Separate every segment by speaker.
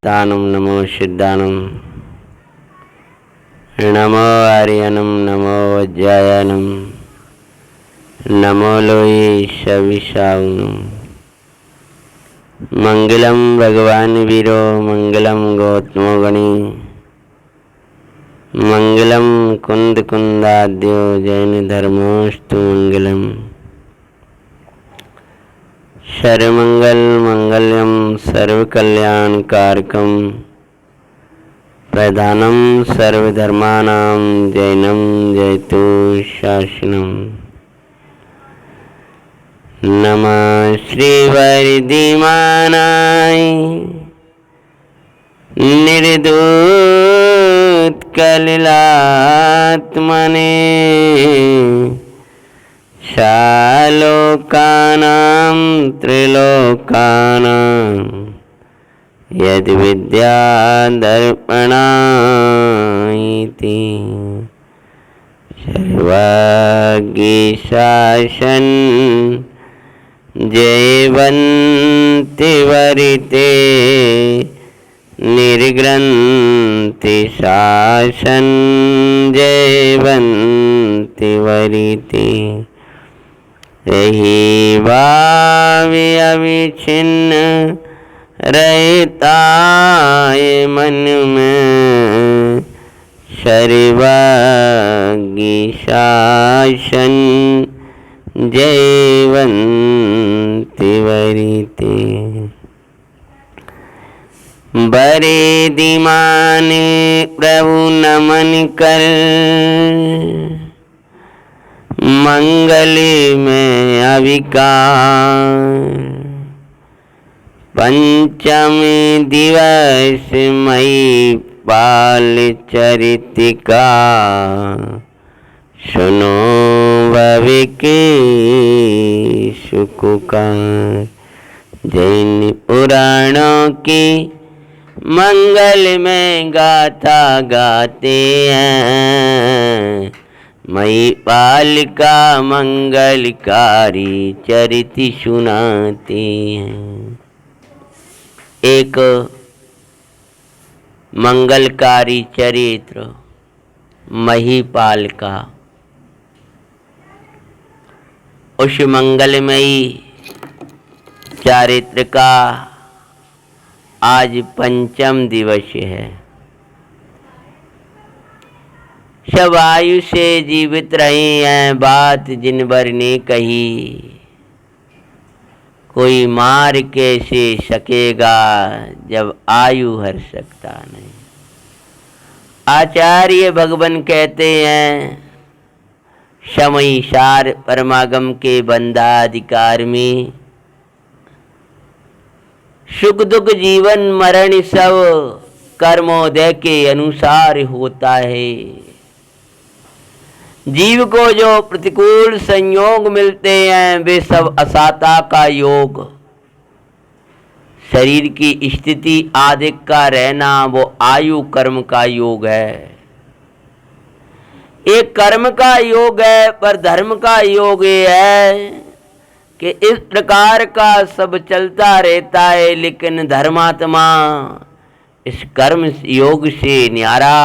Speaker 1: तानं नमो सिद्धानं नमो आर्यनं नमो वज्रायनं नमो लोये सविशाउनं। मंगलम भगवान वीरो मंगलम गौतमो गणी मंगलम कुंद कुंदाद्यो जैन धर्मोस्तु मंगलम। सर्वमंगल मंगल्यम सर्वकल्याणकारकम प्रधानम सर्वधर्मानां जैनम जयतु शासनम। नमः श्री वरदिमानाय निर्दूत कलिलात्मने शालोकानां त्रिलोकानां यद्विद्या दर्पणायति सर्वज्ञ शासन जयवन्ति वरिते निर्ग्रन्थि शासन जयवन्ति वरिते। यही भावी अविच्छिन्न रहता है मन में सर्वज्ञ शासन जयवन्ति वरिते। वरदिमाने प्रभु नमन कर मंगल में अविकार पंचमी दिवस मई पाल चरितिका सुनो भविक सुकुका। जैन पुराणों की मंगल में गाथा गाते हैं मई पाल का मंगलकारी चरित सुनाते हैं। एक मंगलकारी चरित्र महिपाल का। उस मंगलमयी चरित्र का आज पंचम दिवस है। सब आयु से जीवित रहे हैं, बात जिन भर ने कही कोई मार कैसे सकेगा जब आयु हर सकता नहीं। आचार्य भगवान कहते हैं समय सार परमागम के बंधाधिकार में सुख दुख जीवन मरण सब कर्मोदय के अनुसार होता है। जीव को जो प्रतिकूल संयोग मिलते हैं वे सब असाता का योग, शरीर की स्थिति आदि का रहना वो आयु कर्म का योग है। एक कर्म का योग है पर धर्म का योग ये है कि इस प्रकार का सब चलता रहता है, लेकिन धर्मात्मा इस कर्म योग से न्यारा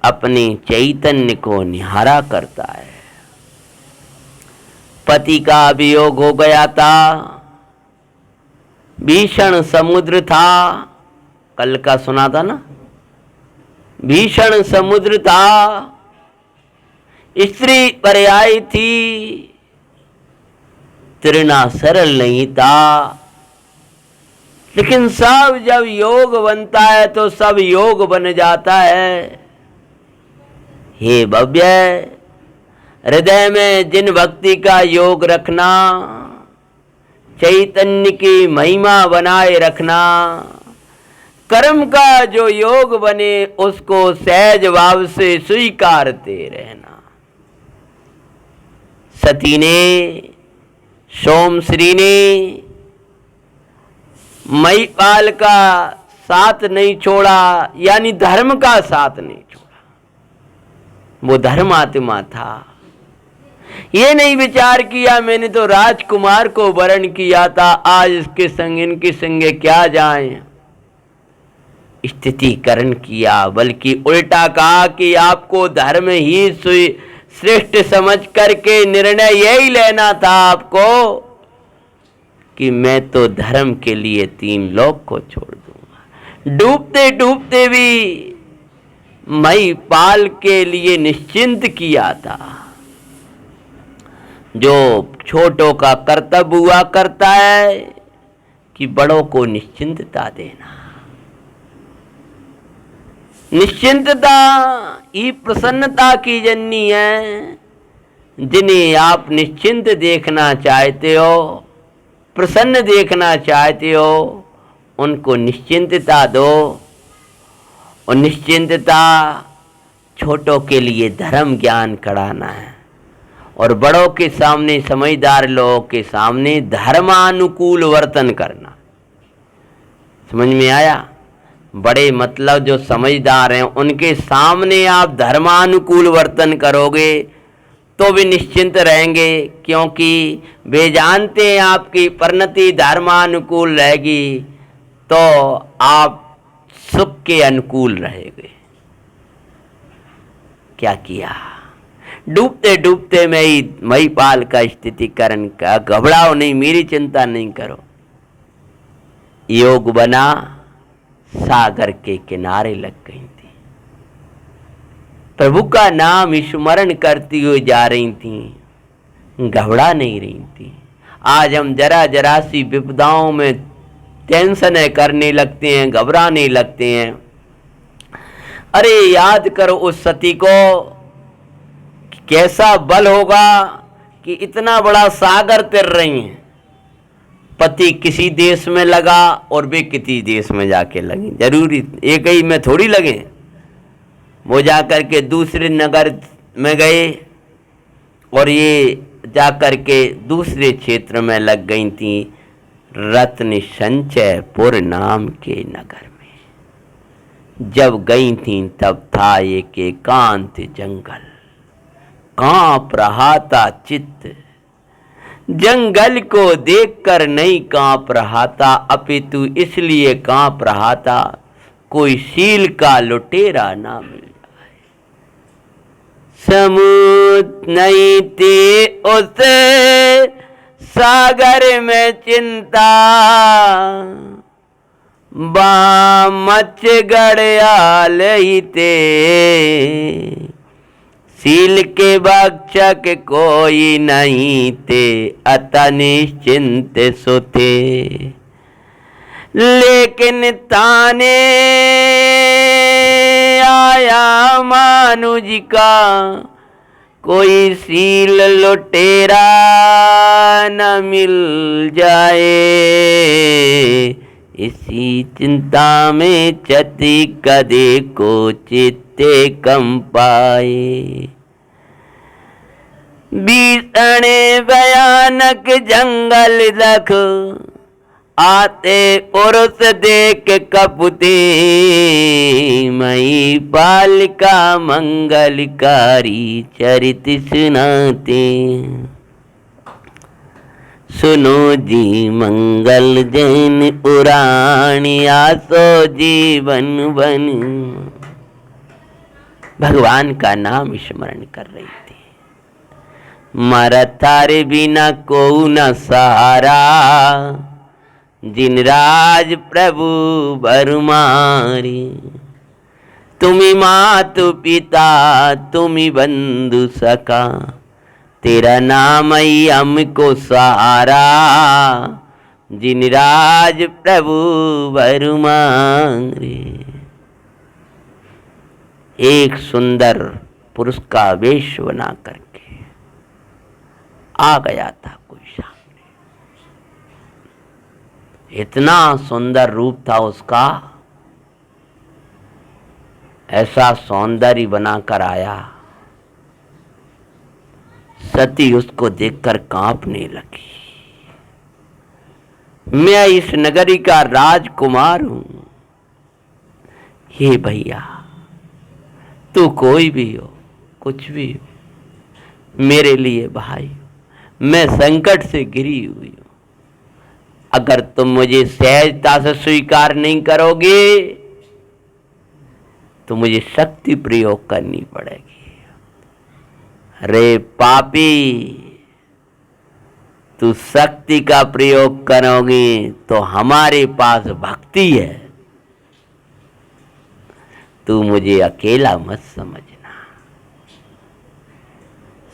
Speaker 1: अपने चैतन्य को निहारा करता है। पति का वियोग हो गया था, भीषण समुद्र था, कल का सुना था ना, भीषण समुद्र था, स्त्री पर्याय थी, तैरना सरल नहीं था, लेकिन सब जब योग बनता है तो सब योग बन जाता है। हे भव्य, हृदय में जिन भक्ति का योग रखना, चैतन्य की महिमा बनाए रखना, कर्म का जो योग बने उसको सहज भाव से स्वीकारते रहना। सती ने, सोमश्री ने महिपाल का साथ नहीं छोड़ा, यानी धर्म का साथ नहीं छोड़ा। वो धर्मात्मा था। ये नहीं विचार किया मैंने तो राजकुमार को वरण किया था, आज इसके संग इनके संगे क्या जाएं। स्थितिकरण किया, बल्कि उल्टा कहा कि आपको धर्म ही श्रेष्ठ समझ करके निर्णय यही लेना था आपको कि मैं तो धर्म के लिए 3 लोक को छोड़ दूंगा। डूबते डूबते भी महिपाल के लिए निश्चिंत किया था। जो छोटों का कर्तव्य हुआ करता है कि बड़ों को निश्चिंतता देना। निश्चिंतता ही प्रसन्नता की जननी है। जिन्हें आप निश्चिंत देखना चाहते हो, प्रसन्न देखना चाहते हो, उनको निश्चिंतता दो। और निश्चिंतता छोटों के लिए धर्म ज्ञान कराना है और बड़ों के सामने, समझदार लोगों के सामने धर्मानुकूल वर्तन करना। समझ में आया? बड़े मतलब जो समझदार हैं उनके सामने आप धर्मानुकूल वर्तन करोगे तो भी निश्चिंत रहेंगे, क्योंकि वे जानते हैं आपकी परिणति धर्मानुकूल रहेगी तो आप सुख के अनुकूल रहेंगे। क्या किया? डूबते डूबते महिपाल का स्थितिकरण का। घबराओ नहीं, मेरी चिंता नहीं करो। योग बना, सागर के किनारे लग गई थी, प्रभु का नाम स्मरण करती हुई जा रही थी, घबरा नहीं रही थी। आज हम जरा जरा सी विपदाओं में टेंशन करने लगते हैं, घबराने लगते हैं। अरे याद करो उस सती को, कैसा बल होगा कि इतना बड़ा सागर तैर रही हैं। पति किसी देश में लगा और वे किसी देश में जाके लगी, जरूरी एक ही में थोड़ी लगे। वो जाकर के दूसरे नगर में गए और ये जाकर के दूसरे क्षेत्र में लग गई थी, रत्न संचयपुर नाम के नगर में। जब गई थी तब था एक एकांत जंगल, कांप रहा था चित्त। जंगल को देखकर नहीं कांप रहा था, अपितु इसलिए कांप रहा था कोई शील का लुटेरा ना मिल जाए। समुद्र नहीं थी उसे सागर में चिंता, बामच गड़ियाल ही थे, शील के भक्षक कोई नहीं थे, अतः निश्चिंत सो थे। लेकिन ताने आया मानुज का, कोई शील लुटेरा न मिल जाए। इसी चिंता में चति कदे को चित्ते कम पाए। भीषण भयानक जंगल दख, आते पुरुष देख कपुते। महिपाल का मंगलकारी चरित सुनाते। सुनो जी मंगल जैन पुराण, आसो जीवन बन। भगवान का नाम स्मरण कर रही थी। मारा तारे बिना को न सहारा, जिन राज प्रभु बरुमारी। तुम्ही मातु पिता तुम्ही बंधु सखा, तेरा नाम ही हमको सहारा। जिन राज प्रभु बरुमारी। एक सुंदर पुरुष का वेश बना करके आ गया था कोई सामने। इतना सुंदर रूप था उसका, ऐसा सौंदर्य बनाकर आया। सती उसको देखकर कांपने लगी। मैं इस नगरी का राजकुमार हूं। हे भैया, तू कोई भी हो, कुछ भी हो, मेरे लिए भाई, मैं संकट से घिरी हुई हूं। अगर तुम मुझे सहजता से स्वीकार नहीं करोगे तो मुझे शक्ति प्रयोग करनी पड़ेगी। रे पापी, तू शक्ति का प्रयोग करोगी तो हमारे पास भक्ति है, तू मुझे अकेला मत समझना।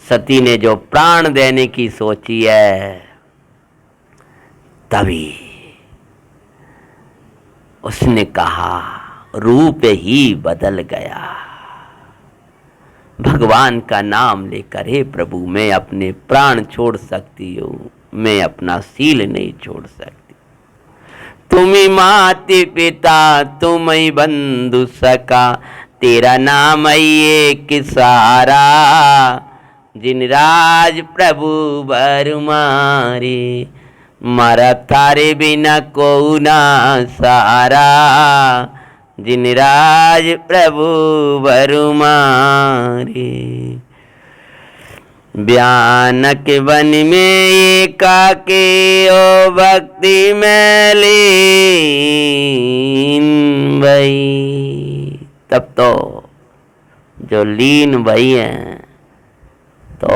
Speaker 1: सती ने जो प्राण देने की सोची है, तभी उसने कहा, रूप ही बदल गया। भगवान का नाम लेकर, हे प्रभु मैं अपने प्राण छोड़ सकती हूँ, मैं अपना सील नहीं छोड़ सकती। तुम ही माता पिता, तुम ही बंधु सखा, तेरा नाम ये कि सहारा। जिन राज प्रभु बर मारे, मारा थारे बिना को ना सहारा। जिन राज प्रभु बर मारे, भयानक वन में एकाके ओ भक्ति में लीन भई। तब तो जो लीन भई हैं तो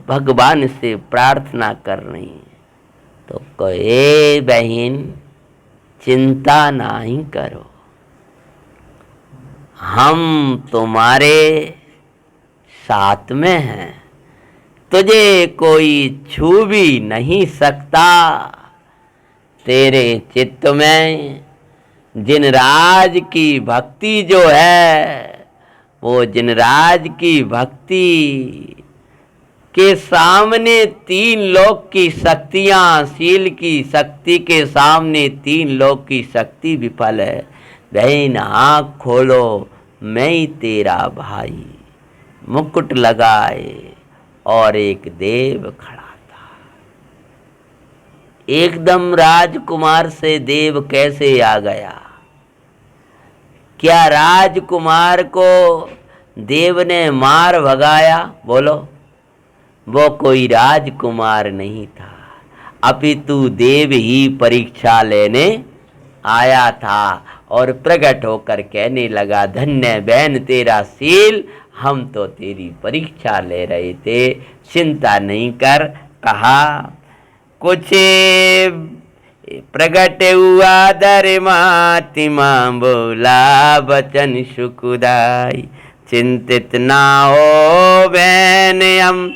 Speaker 1: भगवान से प्रार्थना कर रही, तो कहे बहन चिंता नहीं करो, हम तुम्हारे साथ में हैं, तुझे कोई छू भी नहीं सकता। तेरे चित्त में जिन राज की भक्ति जो है, वो जिन राज की भक्ति के सामने तीन लोक की शक्तियां, शील की शक्ति के सामने तीन लोक की शक्ति विफल है। बहन आँख खोलो, मैं ही तेरा भाई। मुकुट लगाए और एक देव खड़ा था। एकदम राजकुमार से देव कैसे आ गया? क्या राजकुमार को देव ने मार भगाया? बोलो, वो कोई राजकुमार नहीं था, अपितु देव ही परीक्षा लेने आया था और प्रकट होकर कहने लगा, धन्य बहन तेरा शील, हम तो तेरी परीक्षा ले रहे थे, चिंता नहीं कर। कहा कुछ प्रकट हुआ धर्मात्मा, बोला वचन सुखदाई। चिंतित ना हो बहन, हम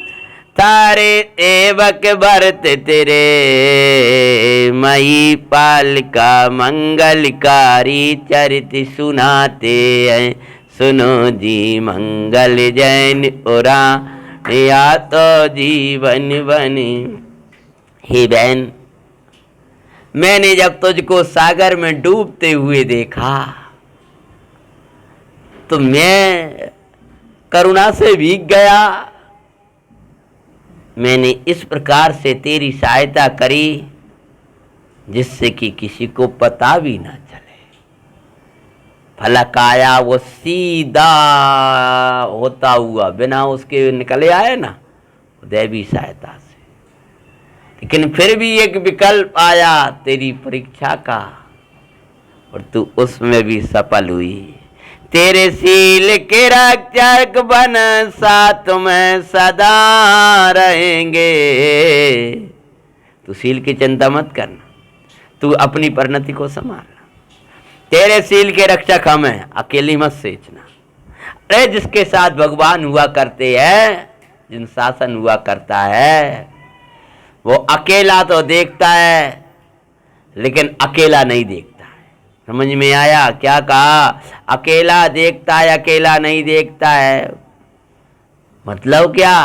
Speaker 1: तारे सेवक भरत तेरे, मई पाल का मंगलकारी चरित सुनाते हैं। सुनो जी मंगल जैन उरा, या तो जीवन बने। हे बहन, मैंने जब तुझको सागर में डूबते हुए देखा तो मैं करुणा से भीग गया। मैंने इस प्रकार से तेरी सहायता करी जिससे कि किसी को पता भी ना चले। फलक आया वो सीधा होता हुआ बिना उसके निकले आए ना, दैवी सहायता से। लेकिन फिर भी एक विकल्प आया तेरी परीक्षा का, और तू उसमें भी सफल हुई। तेरे शील के रक्षक बन साथ में सदा रहेंगे। तू शील की चिंता मत करना, तू अपनी परिणति को संभालना। तेरे शील के रक्षक हम हैं, अकेली मत सोचना। अरे जिसके साथ भगवान हुआ करते हैं, जिन शासन हुआ करता है, वो अकेला तो देखता है लेकिन अकेला नहीं देखता है। समझ में आया? क्या कहा? अकेला देखता है, अकेला नहीं देखता है। मतलब क्या?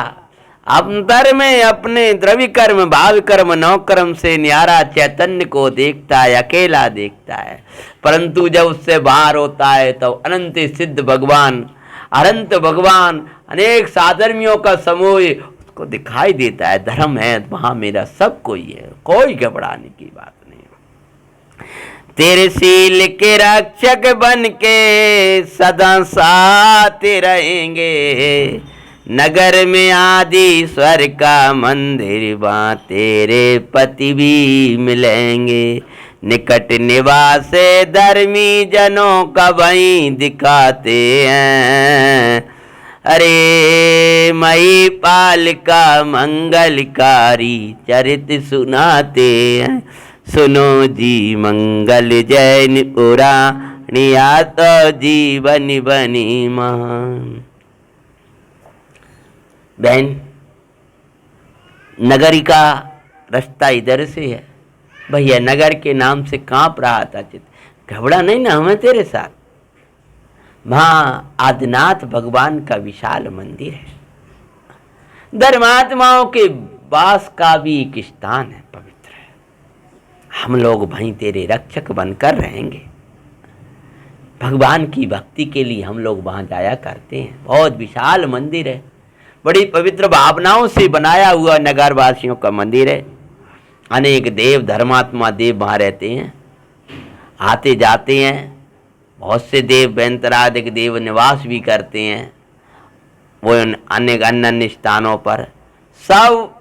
Speaker 1: अंतर में अपने द्रव्य कर्म, भाव कर्म, नौ कर्म से न्यारा चैतन्य को देखता है, अकेला देखता है। परंतु जब उससे बाहर होता है तो अनंत सिद्ध भगवान, अनंत भगवान, अनेक साधर्मियों का समूह उसको दिखाई देता है। धर्म है वहां मेरा सब कोई है, कोई घबराने की बात नहीं। तेरे शील के रक्षक बन के सदा साथ रहेंगे। नगर में आदिश्वर का मंदिर, वहाँ तेरे पति भी मिलेंगे। निकट निवासे धर्मी जनों का वहीं दिखाते हैं। अरे मई पाल का मंगलकारी चरित सुनाते हैं। सुनो जी मंगल जैन पुराणिया तो जीवन बनी महान। बहन, नगरी का रास्ता इधर से है। भैया नगर के नाम से कांप रहा था चित। घबरा नहीं ना, हमें तेरे साथ। वहां आदिनाथ भगवान का विशाल मंदिर है। धर्मात्माओं के वास का भी एक स्थान है, पवित्र है। हम लोग वहीं तेरे रक्षक बनकर रहेंगे। भगवान की भक्ति के लिए हम लोग वहां जाया करते हैं। बहुत विशाल मंदिर है, बड़ी पवित्र भावनाओं से बनाया हुआ नगरवासियों का मंदिर है। अनेक देव धर्मात्मा देव वहाँ रहते हैं, आते जाते हैं। बहुत से देव बेंतरादिक देव निवास भी करते हैं वो अनेक अन्य अन्य स्थानों पर। सब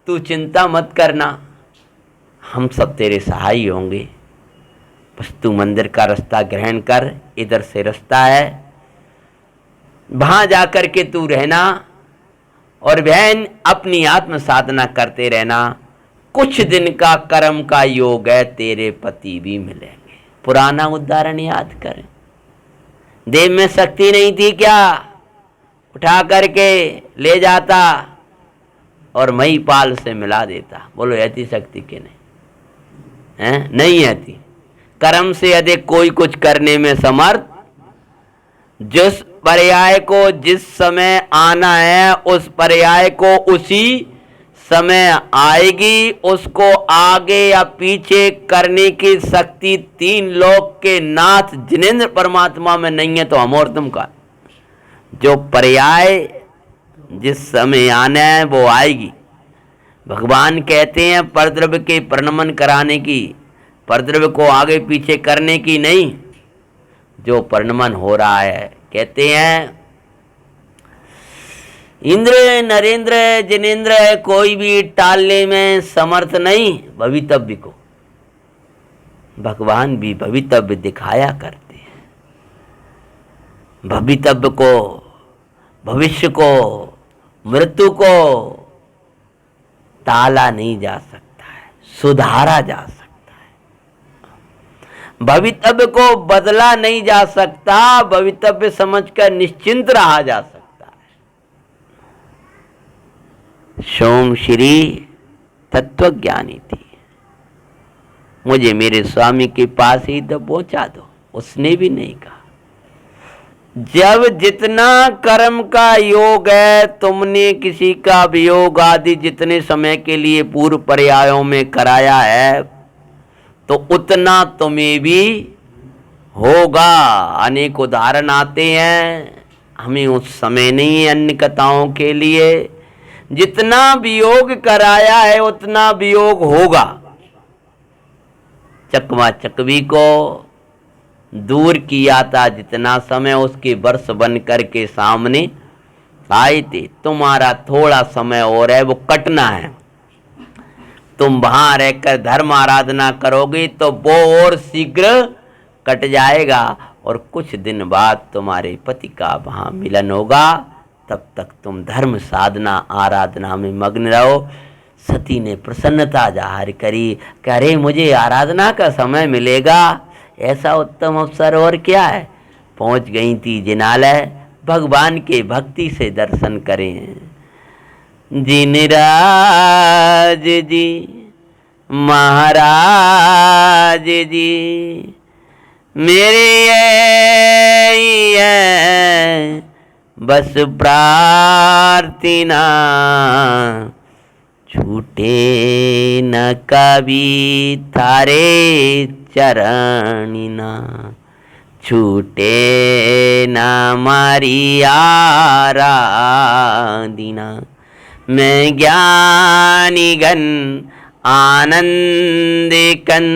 Speaker 1: तू चिंता मत करना, हम सब तेरे सहाय होंगे। बस तू मंदिर का रास्ता ग्रहण कर, इधर से रास्ता है, वहाँ जाकर के तू रहना। और बहन अपनी आत्म साधना करते रहना। कुछ दिन का कर्म का योग है, तेरे पति भी मिलेंगे। पुराना उदाहरण याद करें। देव में शक्ति नहीं थी क्या? उठा करके ले जाता और महिपाल से मिला देता। बोलो ऐसी शक्ति के नहीं है? नहीं है थी। कर्म से अधिक कोई कुछ करने में समर्थ। जिस पर्याय को जिस समय आना है उस पर्याय को उसी समय आएगी। उसको आगे या पीछे करने की शक्ति तीन लोक के नाथ जिनेंद्र परमात्मा में नहीं है, तो हम और तुम का। जो पर्याय जिस समय आना है वो आएगी। भगवान कहते हैं परद्रव्य के प्रणमन कराने की, परद्रव्य को आगे पीछे करने की नहीं। जो प्रणमन हो रहा है, कहते हैं इंद्र नरेंद्र जिनेंद्र है, कोई भी टालने में समर्थ नहीं भवितव्य को। भगवान भी भवितव्य दिखाया करते हैं। भवितव्य को, भविष्य को, मृत्यु को टाला नहीं जा सकता है, सुधारा जा सकता है। भवितव्य को बदला नहीं जा सकता, भवितव्य समझकर निश्चिंत रहा जा सकता है। सोम श्री तत्वज्ञानी थी, मुझे मेरे स्वामी के पास ही तो पहुंचा दो। उसने भी नहीं कहा। जब जितना कर्म का योग है, तुमने किसी का वियोग आदि जितने समय के लिए पूर्व पर्यायों में कराया है, तो उतना तुम्हें भी होगा। अनेक उदाहरण आते हैं, हमें उस समय नहीं अन्य कथाओं के लिए। जितना वियोग कराया है उतना वियोग होगा। चकवा चकवी को दूर किया था जितना समय, उसके वर्ष बन करके सामने आए थे। तुम्हारा थोड़ा समय और है, वो कटना है। तुम वहां रहकर धर्म आराधना करोगे तो वो और शीघ्र कट जाएगा, और कुछ दिन बाद तुम्हारे पति का वहां मिलन होगा। तब तक तुम धर्म साधना आराधना में मग्न रहो। सती ने प्रसन्नता जाहिर करी कि अरे मुझे आराधना का समय मिलेगा, ऐसा उत्तम अवसर और क्या है। पहुंच गई थी जिनालय, भगवान के भक्ति से दर्शन करें। जिनराज जी महाराज जी मेरे ये बस प्रार्थना, छूटे न कभी थारे चरणिना, छूटे न मारी आराधना। मैं ज्ञानीगण आनंदिकन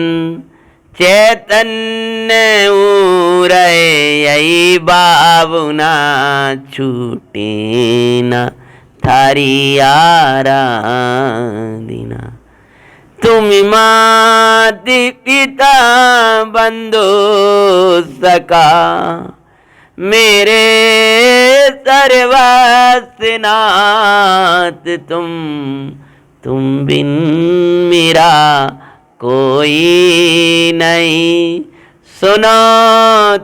Speaker 1: चैतन्य उरे यही बाबुना, छूटे न थारी आराधना। तुम माति पिता बंधु सका, मेरे सर्वस्वनाथ तुम बिन मेरा कोई नहीं। सुनो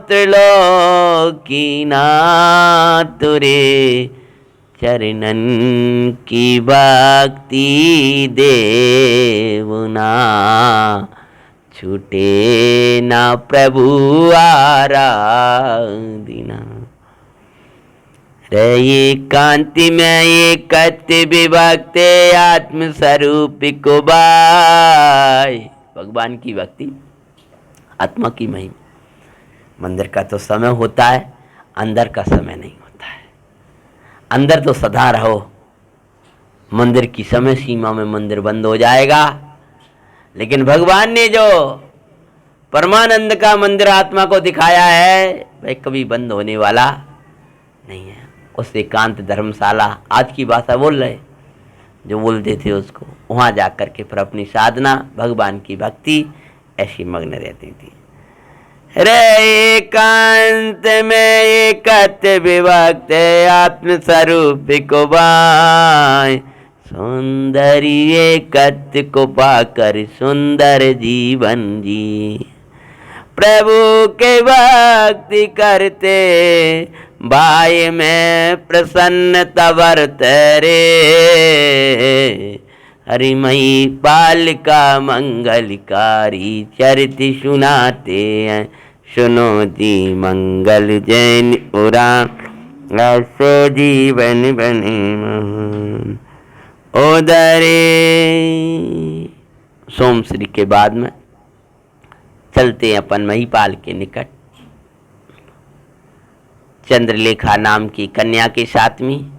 Speaker 1: त्रिलोकीनाथ रे, चरणन की भक्ति देवना, छूटे ना प्रभु आराधना। रे कांति में एकत्व विभक्त आत्म स्वरूप को बाय। भगवान की भक्ति, आत्मा की महिमा। मंदिर का तो समय होता है, अंदर का समय नहीं होता है। अंदर तो सदा रहो, मंदिर की समय सीमा में मंदिर बंद हो जाएगा। लेकिन भगवान ने जो परमानंद का मंदिर आत्मा को दिखाया है, वह कभी बंद होने वाला नहीं है। उस एकांत धर्मशाला, आज की भाषा बोल रहे जो बोलते थे उसको, वहाँ जा कर के फिर अपनी साधना, भगवान की भक्ति ऐसी मग्न रहती थी। रे एकांत में एकत्व विभक्त आत्म स्वरूप को बाय, सुंदरी एकत्व को पाकर सुंदर जीवन जी। प्रभु के भक्ति करते भाई में प्रसन्नता बरत रे, हरिमयी पालिका मंगलकारी चरित सुनाते हैं। सुनो जी मंगल जैन पुराण, ऐसे जीवन बने महान। उधरे सोमश्री के बाद में चलते हैं अपन महिपाल के निकट। चंद्रलेखा नाम की कन्या के साथ में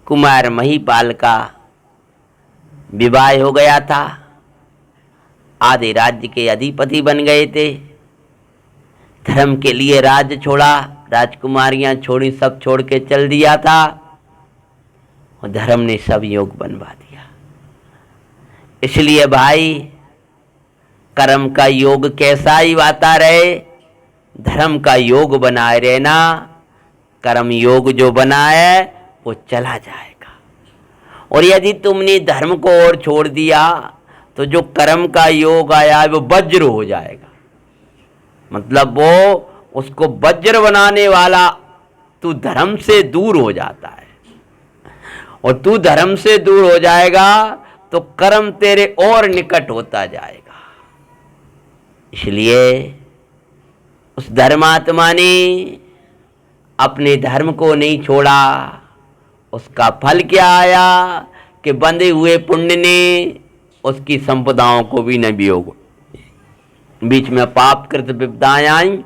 Speaker 1: कुमार महिपाल का विवाह हो गया था। आधे राज्य के अधिपति बन गए थे। धर्म के लिए राज्य छोड़ा, राजकुमारियां छोड़ी, सब छोड़ के चल दिया था, और धर्म ने सब योग बनवा दिया। इसलिए भाई, कर्म का योग कैसा ही आता रहे, धर्म का योग बनाए रहना। कर्म योग जो बना है वो चला जाएगा, और यदि तुमने धर्म को और छोड़ दिया तो जो कर्म का योग आया है वो वज्र हो जाएगा। मतलब वो उसको वज्र बनाने वाला, तू धर्म से दूर हो जाता है, और तू धर्म से दूर हो जाएगा तो कर्म तेरे और निकट होता जाएगा। इसलिए उस धर्मात्मा ने अपने धर्म को नहीं छोड़ा। उसका फल क्या आया कि बंधे हुए पुण्य ने उसकी संपदाओं को भी न वियोग, बीच में पाप कृत विपदाएं आई,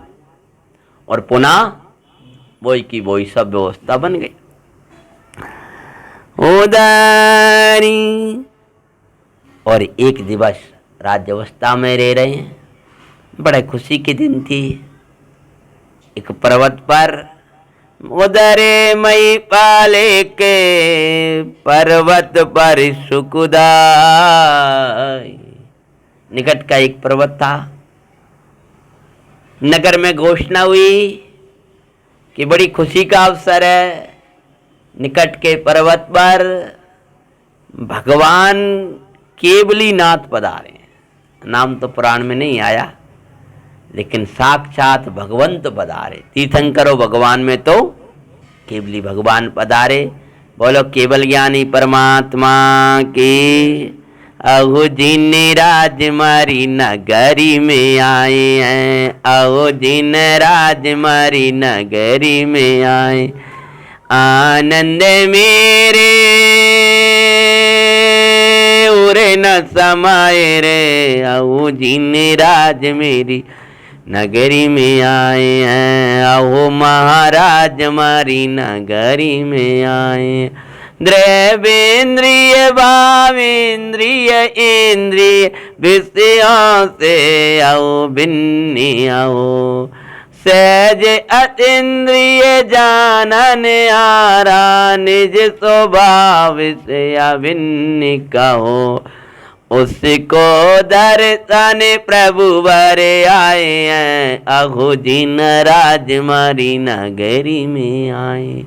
Speaker 1: और पुनः वही की वही सब व्यवस्था बन गई। उदारी और एक दिवस राज्यावस्था में रह रहे हैं, बड़े खुशी के दिन थी। एक पर्वत पर उदरे मई पाले के पर्वत पर सुखदाई, निकट का एक पर्वत था। नगर में घोषणा हुई कि बड़ी खुशी का अवसर है, निकट के पर्वत पर भगवान केवलीनाथ पधारे। नाम तो पुराण में नहीं आया, लेकिन साक्षात भगवंत पधारे। तीर्थंकरो भगवान में तो केवली भगवान पधारे। बोलो केवल ज्ञानी परमात्मा की। अहो जिन राजमारी नगरी में आए हैं, अहो जिन राजमारी नगरी में आए, आनंद मेरे उरे न समाये रे। अहो जिन राज मेरी नगरी में आए हैं, अहो महाराज हमारी नगरी में आए। द्रव्येंद्रिय भावेंद्रिय इंद्रिय विषयों से आओ भिन्न आओ, सहज अतीन्द्रिय जानन आरा, निज स्वभाव से अभिन्न कहो। उसको दर्शन प्रभु भरे आए हैं, अहो जिन राजमारी नगरी में आए।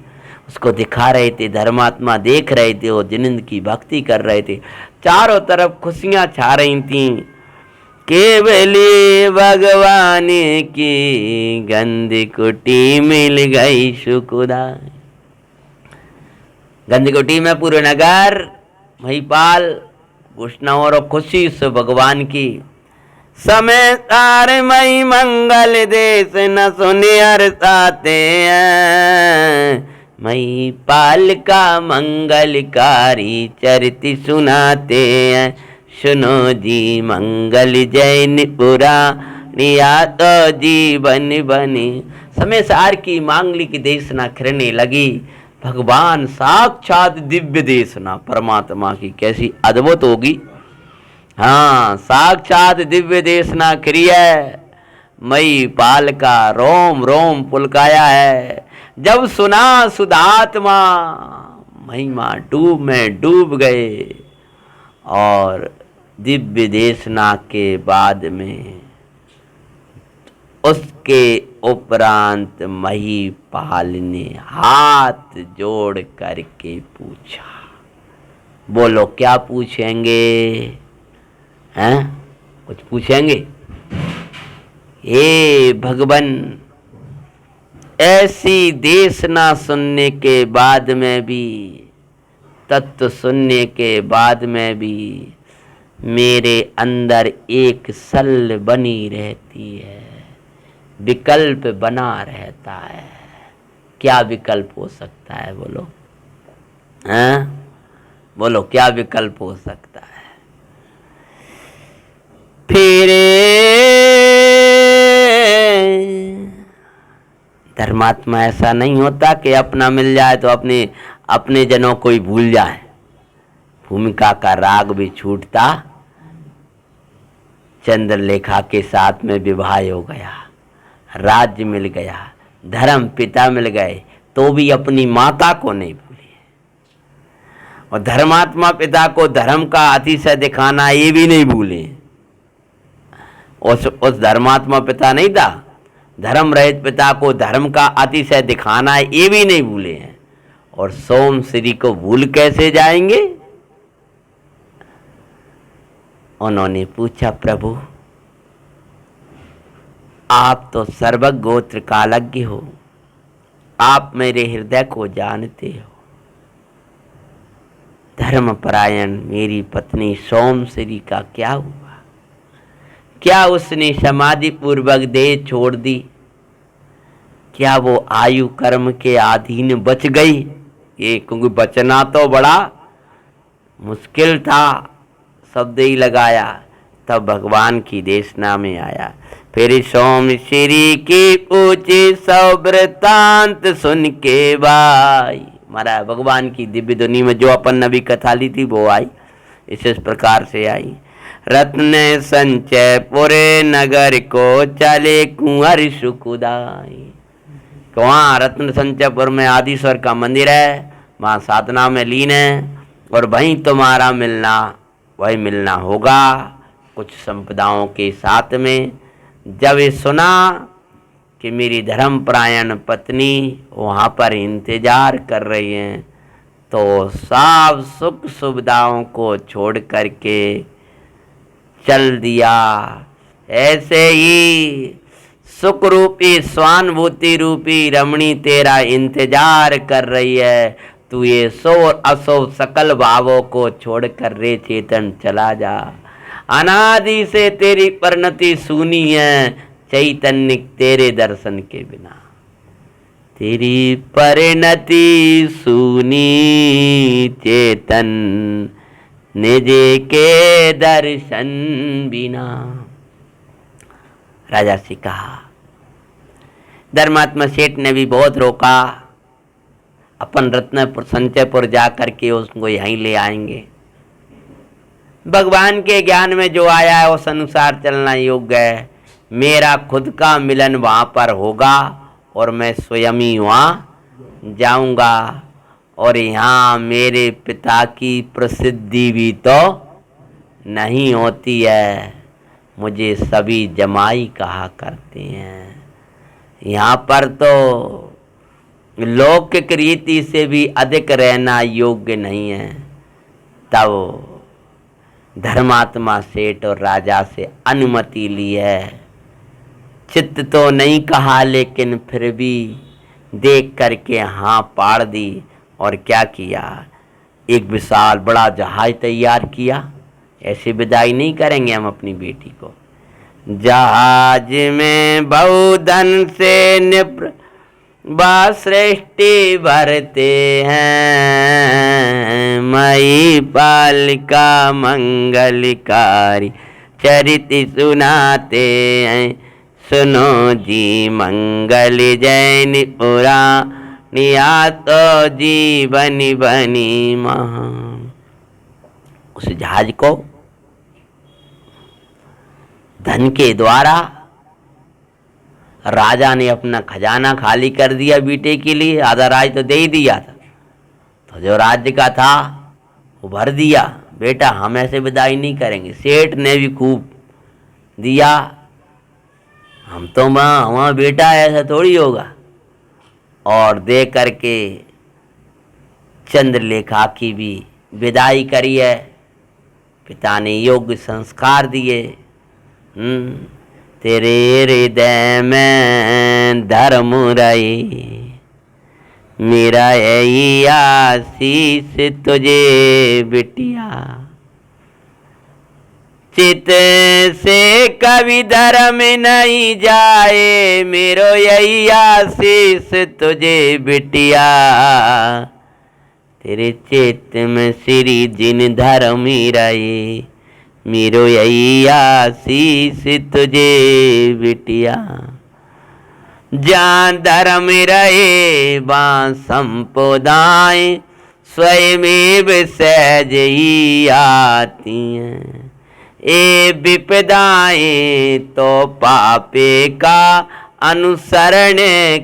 Speaker 1: उसको दिखा रहे थे, धर्मात्मा देख रहे थे, वो जिनिंद की भक्ति कर रहे थे, चारों तरफ खुशियां छा रही थी। केवली भगवान की गंदी कुटी मिल गई सुखदाई। गंदी कुटी में पूरे नगर महिपाल घोषणा और खुशी से भगवान की। समय तार मई मंगल देश न सुने हर्षाते हैं, महिपाल का मंगलकारी चरित सुनाते हैं। सुनो जी मंगल जैन पुराणिया तो जीवन बनी। समय सार की मांगलिक देशना खिरने लगी। भगवान साक्षात दिव्य देशना परमात्मा की कैसी अद्भुत होगी। हाँ, साक्षात दिव्य देशना क्रिया महिपाल का रोम रोम पुलकाया है। जब सुना सुधात्मा महिमा डूब में डूब गए। और दिव्य देशना के बाद में उसके उपरांत महिपाल ने हाथ जोड़ करके पूछा। बोलो क्या पूछेंगे? हैं? कुछ पूछेंगे? हे भगवान, ऐसी देशना सुनने के बाद में भी, तत्व सुनने के बाद में भी मेरे अंदर एक सल बनी रहती है, विकल्प बना रहता है। क्या विकल्प हो सकता है? बोलो हैं? बोलो क्या विकल्प हो सकता है? फिर धर्मात्मा ऐसा नहीं होता कि अपना मिल जाए तो अपने जनों को ही भूल जाए। भूमिका का राग भी छूटता। चंद्रलेखा के साथ में विवाह हो गया, राज्य मिल गया, धर्म पिता मिल गए, तो भी अपनी माता को नहीं भूले। और धर्मात्मा पिता को धर्म का अतिशय दिखाना ये भी नहीं भूले। उस धर्मात्मा पिता नहीं था, धर्म रहित पिता को धर्म का अतिशय दिखाना ये भी नहीं भूले हैं। और सोम श्री को भूल कैसे जाएंगे? उन्होंने पूछा, प्रभु आप तो सर्वगोत्र कालज्ञ हो, आप मेरे हृदय को जानते हो। धर्मपरायण मेरी पत्नी सोमश्री का क्या हुआ? क्या उसने समाधि पूर्वक देह छोड़ दी? क्या वो आयु कर्म के अधीन बच गई? ये क्योंकि बचना तो बड़ा मुश्किल था, शब्द ही लगाया तब भगवान की देशना में आया। फिर सोमश्री की पूछे सौ वृतांत सुन के भाई। महाराज भगवान की दिव्य ध्वनि में जो अपन नबी कथा ली थी वो आई, इस प्रकार से आई। रत्न संचय पुरे नगर को चले कुंवर सुखदाई। वहाँ रत्न संचयपुर में आदिश्वर का मंदिर है, वहाँ साधना में लीन है और वहीं तुम्हारा मिलना होगा कुछ संपदाओं के साथ में। जब ये सुना कि मेरी धर्मपरायण पत्नी वहाँ पर इंतजार कर रही हैं, तो सब सुख सुविधाओं को छोड़ करके चल दिया। ऐसे ही सुख रूपी स्वानुभूति रूपी रमणी तेरा इंतजार कर रही है। तू ये सो असो सकल भावों को छोड़कर रे चेतन चला जा। अनादि से तेरी परिणति सुनी है, चैतन्य तेरे दर्शन के बिना। तेरी परिणति सुनी चेतन निजे के दर्शन बिना। राजा से कहा। धर्मात्मा सेठ ने भी बहुत रोका, अपन रत्नपुर संचयपुर जा करके उसको यहीं ले आएंगे। भगवान के ज्ञान में जो आया है उस अनुसार चलना योग्य है। मेरा खुद का मिलन वहाँ पर होगा और मैं स्वयं ही वहाँ जाऊँगा। और यहाँ मेरे पिता की प्रसिद्धि भी तो नहीं होती है, मुझे सभी जमाई कहा करते हैं। यहाँ पर तो लौकिक रीति से भी अधिक रहना योग्य नहीं है। तब धर्मात्मा सेठ और राजा से अनुमति ली है। चित्त तो नहीं कहा, लेकिन फिर भी देख करके हाँ पाड़ दी। और क्या किया, एक विशाल बड़ा जहाज तैयार किया। ऐसे विदाई नहीं करेंगे हम अपनी बेटी को। जहाज में बहुधन से निप्र बा सृष्टि भरते हैं, मई पालिका मंगलकारी चरित सुनाते हैं। सुनो जी मंगल जैन पुराणिया तो जीवन बनी महान। उस जहाज को धन के द्वारा राजा ने अपना खजाना खाली कर दिया बेटे के लिए। आधा राज तो दे ही दिया था, तो जो राज्य का था वो भर दिया। बेटा हम ऐसे विदाई नहीं करेंगे। सेठ ने भी खूब दिया। हम तो माँ हमारा बेटा ऐसा थोड़ी होगा। और दे करके चंद्रलेखा की भी विदाई करी है। पिता ने योग्य संस्कार दिए। तेरे हृदय में धर्म रही, मेरा यही आशीष तुझे बिटिया। चित से कभी धर्म नहीं जाए, मेरो यही आशीष तुझे बिटिया। तेरे चित्त में श्री जिन धर्म रही, मेरो यही आशीष तुझे बिटिया। जहाँ धर्म रहे वहाँ संपदाएं स्वयमेव सहज ही आती हैं। ए विपदाएं तो पापे का अनुसरण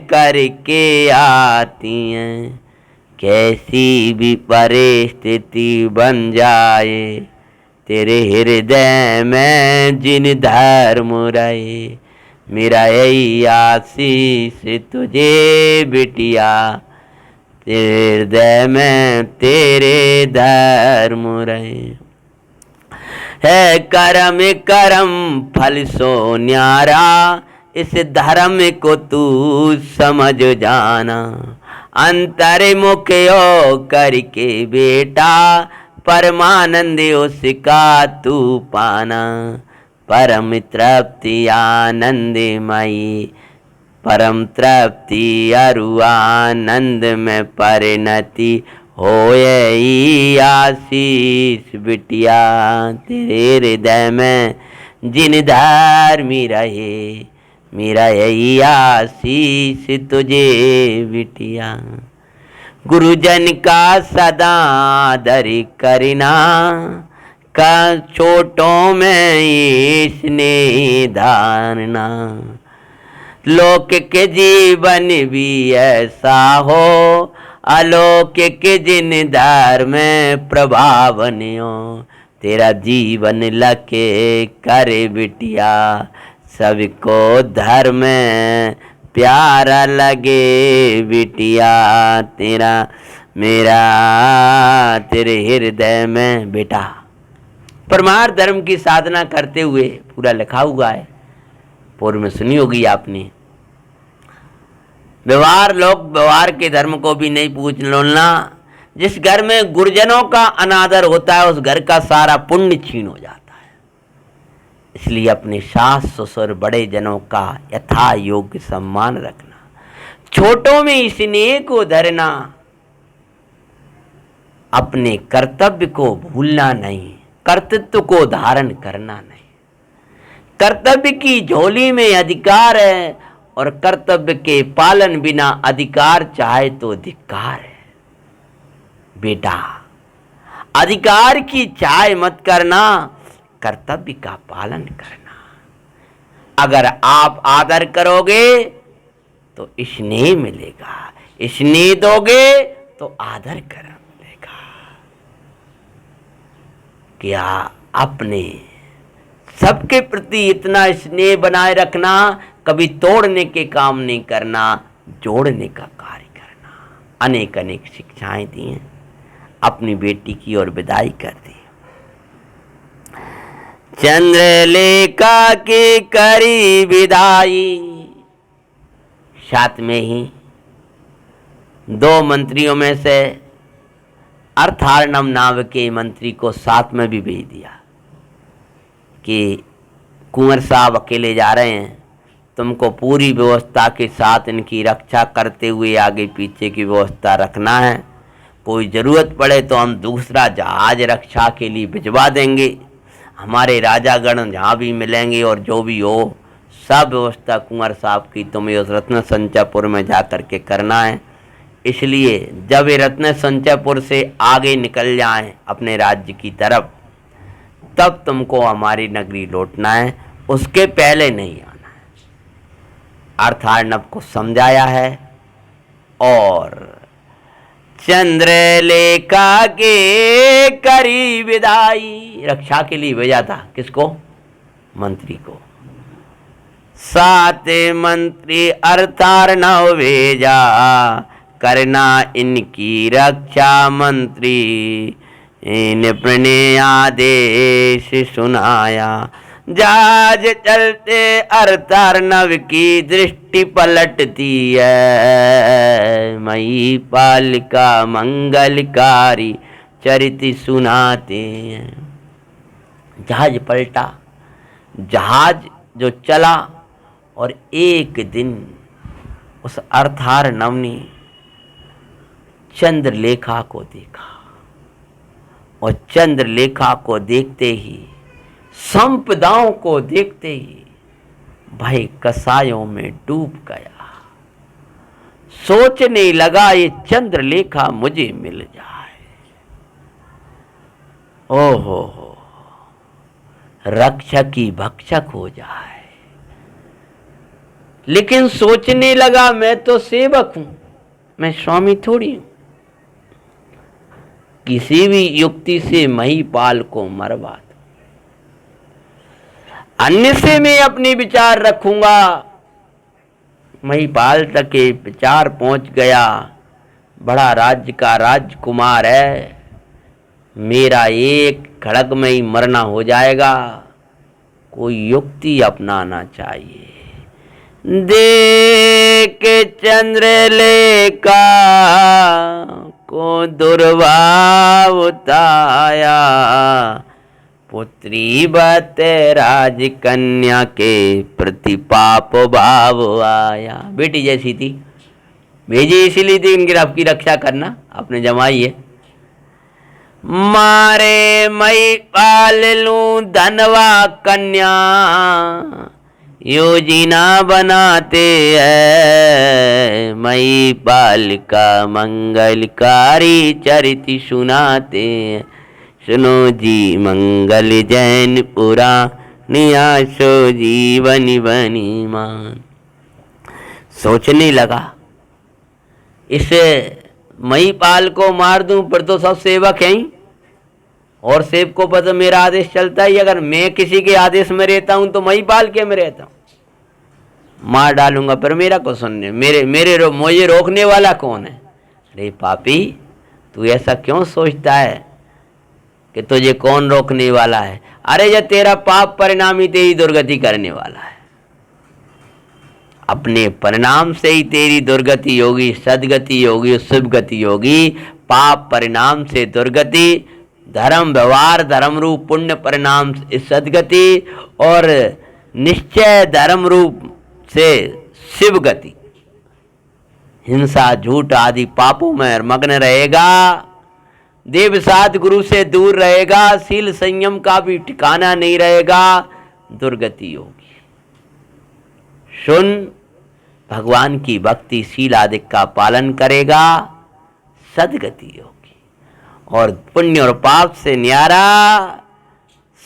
Speaker 1: करके आती हैं। कैसी भी परिस्थिति बन जाए, तेरे हृदय में जिन धर्म रहे, मेरा यही आशीष तुझे बिटिया। तेरे हृदय में तेरे धर्म रहे। है कर्म कर्म फल सो न्यारा, इस धर्म को तू समझ जाना। अंतर्मुख हो करके बेटा, परमानंद उसका तू पाना। परम तृप्ति आनंदमयी, परम तृप्ति अरु आनंद में परिणति होए आशीष बिटिया। तेरे हृदय में जिन धर्मी रहे, मेरा यही आशीष तुझे बिटिया। गुरुजन का सदा आदर करना, का छोटों में इसने धारना। लौकिक जीवन भी ऐसा हो, अलौकिक जिन धर्म में प्रभावन हो। तेरा जीवन लके करे बिटिया, सबको धर्म प्यारा लगे बिटिया। तेरा मेरा तेरे हृदय में बेटा। परमार्थ धर्म की साधना करते हुए पूरा लिखा हुआ है, पूर्व में सुनी होगी आपने। व्यवहार लोक व्यवहार के धर्म को भी नहीं पूछ लोना। जिस घर में गुरुजनों का अनादर होता है, उस घर का सारा पुण्य छीन हो जाता है। इसलिए अपने सास ससुर बड़े जनों का यथा योग्य सम्मान रखना, छोटों में स्नेह को धरना, अपने कर्तव्य को भूलना नहीं, कर्तृत्व को धारण करना नहीं। कर्तव्य की झोली में अधिकार है, और कर्तव्य के पालन बिना अधिकार चाहे तो धिक्कार है। बेटा अधिकार की चाह मत करना, कर्तव्य का पालन करना। अगर आप आदर करोगे तो स्नेह मिलेगा, स्नेह दोगे तो आदर कर मिलेगा। क्या अपने सबके प्रति इतना स्नेह बनाए रखना, कभी तोड़ने के काम नहीं करना, जोड़ने का कार्य करना। अनेक अनेक शिक्षाएं दी हैं। अपनी बेटी की ओर विदाई कर दी। चंद्रलेखा की करी विदाई। साथ में ही 2 मंत्रियों में से अर्थार्णव नाम के मंत्री को साथ में भी भेज दिया कि कुंवर साहब अकेले जा रहे हैं, तुमको पूरी व्यवस्था के साथ इनकी रक्षा करते हुए आगे पीछे की व्यवस्था रखना है। कोई ज़रूरत पड़े तो हम दूसरा जहाज रक्षा के लिए भिजवा देंगे। हमारे राजागण जहाँ भी मिलेंगे और जो भी हो सब व्यवस्था कुंवर साहब की तुम्हें उस रत्न संचयपुर में जा कर के करना है। इसलिए जब ये रत्न संचयपुर से आगे निकल जाएं अपने राज्य की तरफ, तब तुमको हमारी नगरी लौटना है, उसके पहले नहीं आना है। अर्थार्णव को समझाया है और चंद्रलेखा के करी विदाई। रक्षा के लिए भेजा था किसको? मंत्री को। 7 मंत्री अर्थार्णव भेजा, करना इनकी रक्षा मंत्री। ने आदेश सुनाया, जहाज चलते अर्थार्णव की दृष्टि पलटती है। मई पालिका मंगलकारी चरित सुनाते हैं। जहाज पलटा, जहाज जो चला और एक दिन उस अर्थार्णव ने चंद्रलेखा को देखा और चंद्रलेखा को देखते ही, संपदाओं को देखते ही भाई कसायों में डूब गया। सोचने लगा ये चंद्रलेखा मुझे मिल जाए, ओहो रक्षक ही भक्षक हो जाए। लेकिन सोचने लगा मैं तो सेवक हूं, मैं स्वामी थोड़ी हूं। किसी भी युक्ति से महिपाल को मरवा दो, अन्य से मैं अपने विचार रखूंगा। महिपाल तक ये विचार पहुंच गया, बड़ा राज्य का राजकुमार है, मेरा एक खड़क में ही मरना हो जाएगा, कोई युक्ति अपनाना चाहिए। देख चंद्रलेखा को दुर्भाव उताया, पुत्री बत राजकन्या के प्रति पाप भाव आया। बेटी जैसी थी, भेजी इसीलिए थी इनकी आपकी रक्षा करना, आपने जमाई है। मारे मई पाल लूं धनवा कन्या, योजना बनाते हैं। मई बालिका मंगलकारी चरित सुनाते हैं। सुनो जी मंगल जैन पुराणियासो जीवन बनी मान। सोचने लगा इस महिपाल को मार दूं पर तो सब सेवक हैं और सेवकों पर तो मेरा आदेश चलता ही। अगर मैं किसी के आदेश में रहता हूं तो महिपाल के में रहता हूं, मार डालूंगा पर मेरा को सुनने मुझे रोकने वाला कौन है? अरे पापी, तू ऐसा क्यों सोचता है कि तुझे कौन रोकने वाला है? अरे ये तेरा पाप परिणाम ही तेरी दुर्गति करने वाला है। अपने परिणाम से ही तेरी दुर्गति होगी, सदगति होगी, शुभ गति होगी। पाप परिणाम से दुर्गति, धर्म व्यवहार धर्म रूप पुण्य परिणाम से सदगति, और निश्चय धर्म रूप से शिव गति। हिंसा झूठ आदि पापों में मग्न रहेगा, देव साध गुरु से दूर रहेगा, शील संयम का भी ठिकाना नहीं रहेगा, दुर्गति होगी। सुन, भगवान की भक्ति शील आदि का पालन करेगा, सदगति होगी। और पुण्य और पाप से न्यारा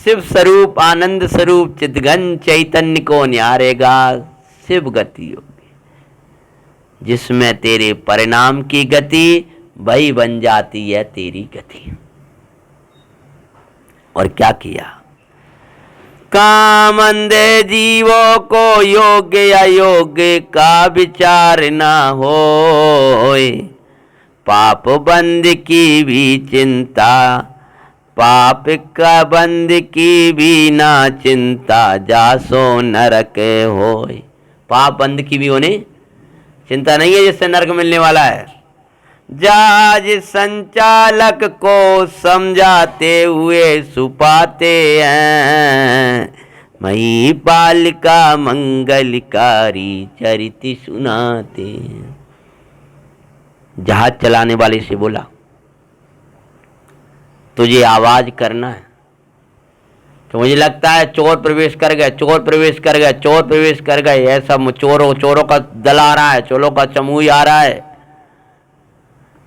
Speaker 1: शिव स्वरूप आनंद स्वरूप चिदघन चैतन्य को न्यारेगा, शिव गति होगी, जिसमें तेरे परिणाम की गति वही बन जाती है तेरी गति। और क्या किया? काम अंधे जीवों को योग्य अयोग्य का विचार ना होए। पाप बंद की भी चिंता, पाप का बंद की भी ना चिंता, जासो नरक होए। पाप बंद की भी होने चिंता नहीं है, जिससे नरक मिलने वाला है। जहाज संचालक को समझाते हुए सुपाते हैं, मई पाल का मंगलकारी चरित सुनाते हैं। जहाज चलाने वाले से बोला, तुझे आवाज करना है। तो मुझे लगता है चोर प्रवेश कर गए, चोर प्रवेश कर गए, चोर प्रवेश कर गए, ऐसा चोरों का दल आ रहा है, चोरों का समूह आ रहा है,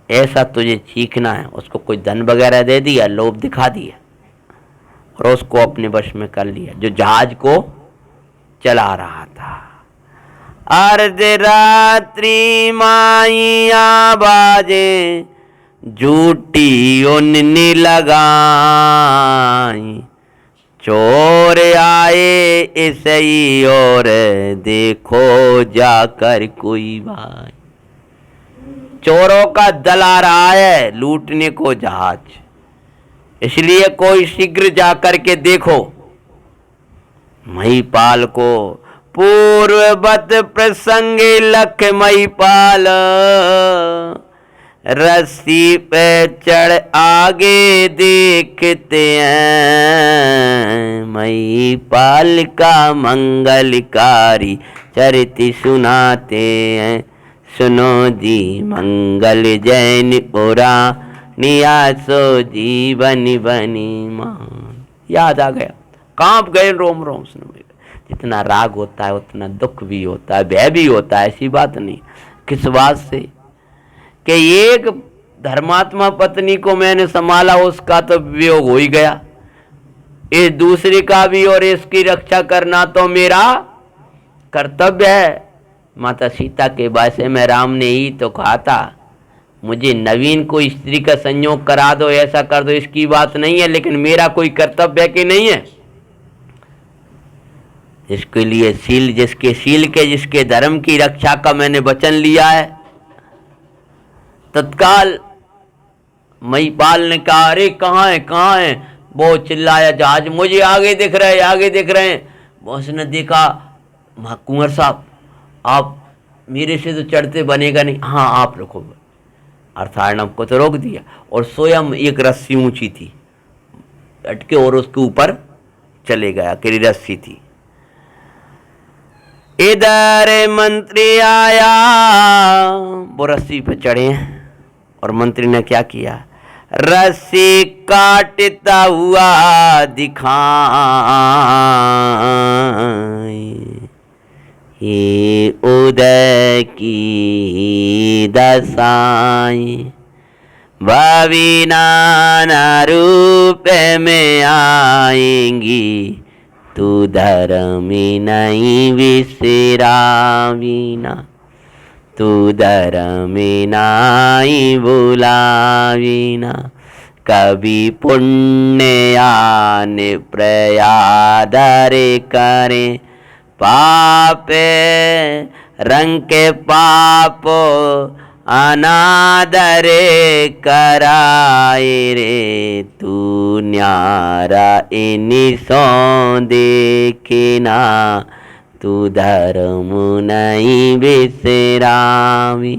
Speaker 1: ऐसा तुझे चीखना है। उसको कोई धन वगैरह दे दिया, लोभ दिखा दिया और उसको अपने वश में कर लिया, जो जहाज को चला रहा था। अर्ध रात्रि माइया बाजे, झूठी उन्नी लगाई, चोर आए इसी और देखो जाकर कोई भाई। चोरों का दल आ रहा है लूटने को जहाज, इसलिए कोई शीघ्र जाकर के देखो। महिपाल को पूर्ववत प्रसंग लख महिपाल, रस्सी पे चढ़ आगे देखते हैं, महिपाल का मंगलकारी चरित सुनाते हैं। सुनो जी मंगल जैन पुरानिया, सो जीवन बनी मान। याद आ गया, कांप गए रोम रोम सुन। जितना राग होता है उतना दुख भी होता है, भय भी होता है, ऐसी बात नहीं। किस बात से कि एक धर्मात्मा पत्नी को मैंने संभाला, उसका तो वियोग हो ही गया, इस दूसरे का भी, और इसकी रक्षा करना तो मेरा कर्तव्य है। माता सीता के बारे में राम ने ही तो कहा था, मुझे नवीन को स्त्री का संयोग करा दो, ऐसा कर दो, इसकी बात नहीं है, लेकिन मेरा कोई कर्तव्य है कि नहीं है। जिसके लिए शील, जिसके शील के, जिसके धर्म की रक्षा का मैंने वचन लिया है। तत्काल महिपाल ने कहा, अरे कहाँ है कहाँ है? वो चिल्लाया, जहाज मुझे आगे दिख रहे, आगे दिख रहे हैं। बॉस ने देखा, कुंवर साहब आप मेरे से तो चढ़ते बनेगा नहीं, हाँ आप रुको। अर्थार्णव को तो रोक दिया और स्वयं एक रस्सी ऊंची थी, अटके और उसके ऊपर चले गया, कि रस्सी थी। इधर मंत्री आया, वो रस्सी पे चढ़े और मंत्री ने क्या किया, रस्सी काटता हुआ दिखाई, ये उदय की दशाई, भावी नाना रूप में आएंगी, तू धर्मी नहीं विसरावीना, तू धर्मी नहीं भुलावीना, कभी पुण्य आने प्रयादर करे, पापे रंग के पाप अनादरे कराए रे, तू न्यारा इनी सो देखना, तू धर्म नहीं बिसरावी,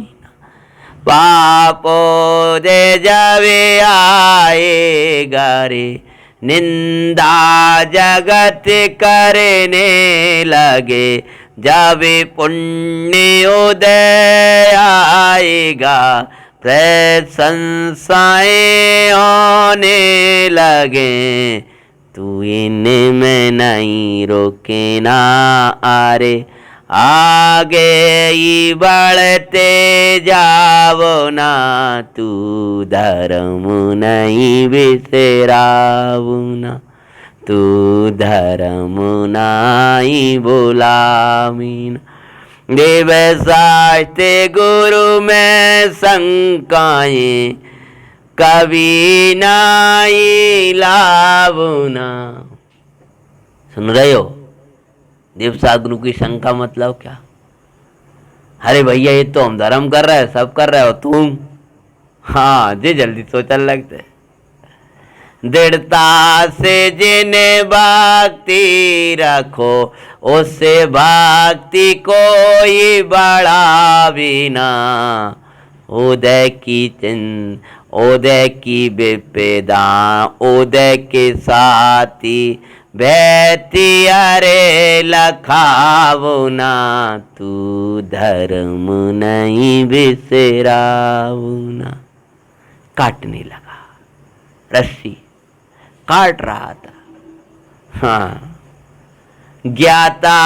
Speaker 1: पापो दे जावे आएगा रे, निंदा जगत करने लगे, जब पुण्योदय आएगा, प्रशंसाएं होने लगे, तू इनमें नहीं रोके ना आरे, आगे ही बढ़ते जाओ ना, तू धर्म नहीं बिसराओ ना, तू धर्म नहीं भुलावीना, देव साहित्य गुरु में शंकाएं कभी नहीं लावना। सुन रहे हो? देवसागुरु की शंका मतलब क्या? अरे भैया ये तो हम धर्म कर रहे हैं, सब कर रहे हो, तुम हाँ जी जल्दी सोचने लगते। दृढ़ता से जिन्हें भक्ति रखो, उससे भक्ति कोई बड़ा भी ना। उदय की उदय की विपदा, उदय के साथी बैठी अरे लखावो ना। तू धर्म नहीं बिसरावो ना। काटने लगा, रस्सी काट रहा था। हाँ, ज्ञाता